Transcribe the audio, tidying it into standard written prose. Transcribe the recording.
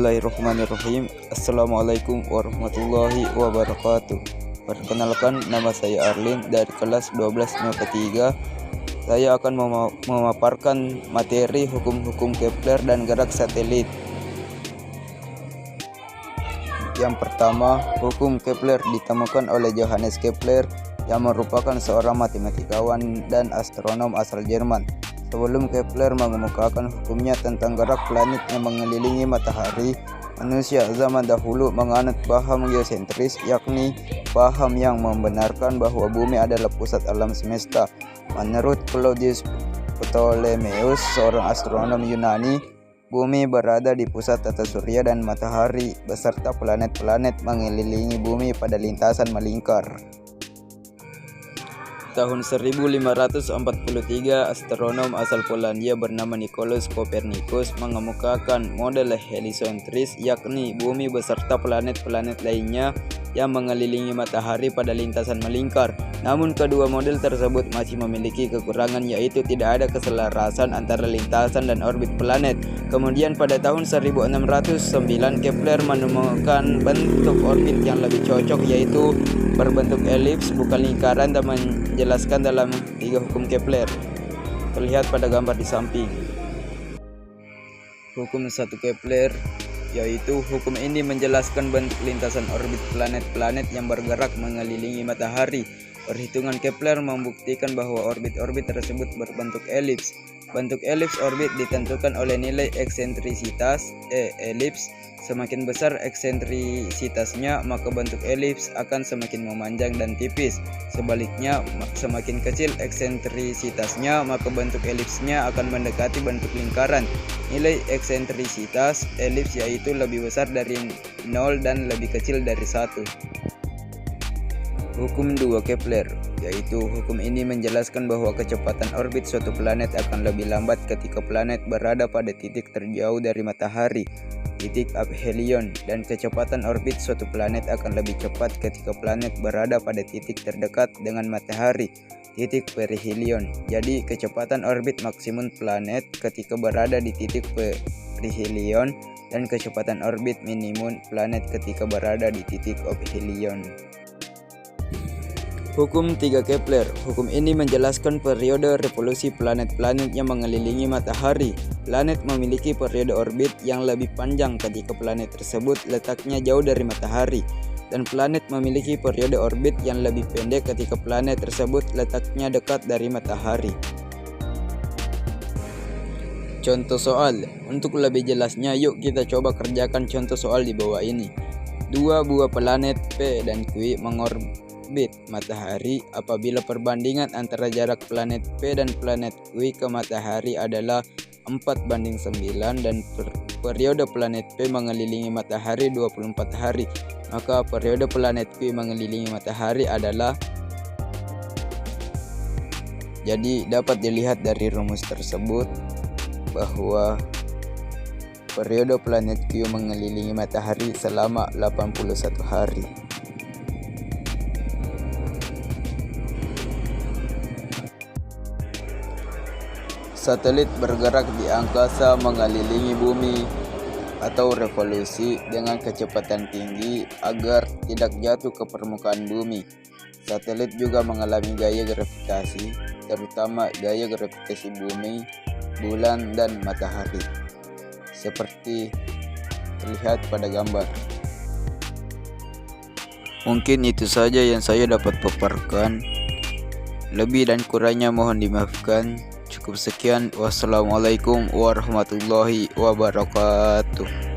Bismillahirrahmanirrahim. Assalamualaikum warahmatullahi wabarakatuh. Perkenalkan, nama saya Arlin dari kelas 12 MIPA 3. Saya akan memaparkan materi hukum-hukum Kepler dan gerak satelit. Yang pertama, hukum Kepler ditemukan oleh Johannes Kepler yang merupakan seorang matematikawan dan astronom asal Jerman. Sebelum Kepler mengemukakan hukumnya tentang gerak planet yang mengelilingi matahari, manusia zaman dahulu menganut paham geosentris, yakni paham yang membenarkan bahwa bumi adalah pusat alam semesta. Menurut Claudius Ptolemeus, seorang astronom Yunani, bumi berada di pusat tata surya dan matahari beserta planet-planet mengelilingi bumi pada lintasan melingkar. Tahun 1543, astronom asal Polandia bernama Nicolaus Copernicus mengemukakan model heliocentris, yakni bumi beserta planet-planet lainnya yang mengelilingi matahari pada lintasan melingkar. Namun kedua model tersebut masih memiliki kekurangan, yaitu tidak ada keselarasan antara lintasan dan orbit planet. Kemudian pada tahun 1609 Kepler menemukan bentuk orbit yang lebih cocok, yaitu berbentuk elips bukan lingkaran, dan menjelaskan dalam 3 hukum Kepler. Terlihat pada gambar di samping. Hukum 1 Kepler, yaitu hukum ini menjelaskan bentuk lintasan orbit planet-planet yang bergerak mengelilingi matahari. Perhitungan Kepler membuktikan bahwa orbit-orbit tersebut berbentuk elips. Bentuk elips orbit ditentukan oleh nilai eksentrisitas elips. Semakin besar eksentrisitasnya, maka bentuk elips akan semakin memanjang dan tipis. Sebaliknya, semakin kecil eksentrisitasnya, maka bentuk elipsnya akan mendekati bentuk lingkaran. Nilai eksentrisitas elips yaitu lebih besar dari 0 dan lebih kecil dari 1. Hukum 2 Kepler, yaitu hukum ini menjelaskan bahwa kecepatan orbit suatu planet akan lebih lambat ketika planet berada pada titik terjauh dari matahari, titik aphelion, dan kecepatan orbit suatu planet akan lebih cepat ketika planet berada pada titik terdekat dengan matahari, titik perihelion. Jadi kecepatan orbit maksimum planet ketika berada di titik perihelion dan kecepatan orbit minimum planet ketika berada di titik aphelion. Hukum 3 Kepler. Hukum ini menjelaskan periode revolusi planet-planet yang mengelilingi matahari. Planet memiliki periode orbit yang lebih panjang ketika planet tersebut letaknya jauh dari matahari, dan planet memiliki periode orbit yang lebih pendek ketika planet tersebut letaknya dekat dari matahari. Contoh soal. Untuk lebih jelasnya, yuk kita coba kerjakan contoh soal di bawah ini. 2 buah planet P dan Q mengorbit matahari. Apabila perbandingan antara jarak planet P dan planet Q ke matahari adalah 4:9 dan periode planet P mengelilingi matahari 24 hari, maka periode planet Q mengelilingi matahari adalah. Jadi dapat dilihat dari rumus tersebut bahwa periode planet Q mengelilingi matahari selama 81 hari. Satelit bergerak di angkasa mengelilingi bumi atau revolusi dengan kecepatan tinggi agar tidak jatuh ke permukaan bumi. Satelit juga mengalami gaya gravitasi, terutama gaya gravitasi bumi, bulan, dan matahari, seperti terlihat pada gambar. Mungkin itu saja yang saya dapat paparkan. Lebih dan kurangnya mohon dimaafkan. Cukup sekian. Wassalamualaikum warahmatullahi wabarakatuh.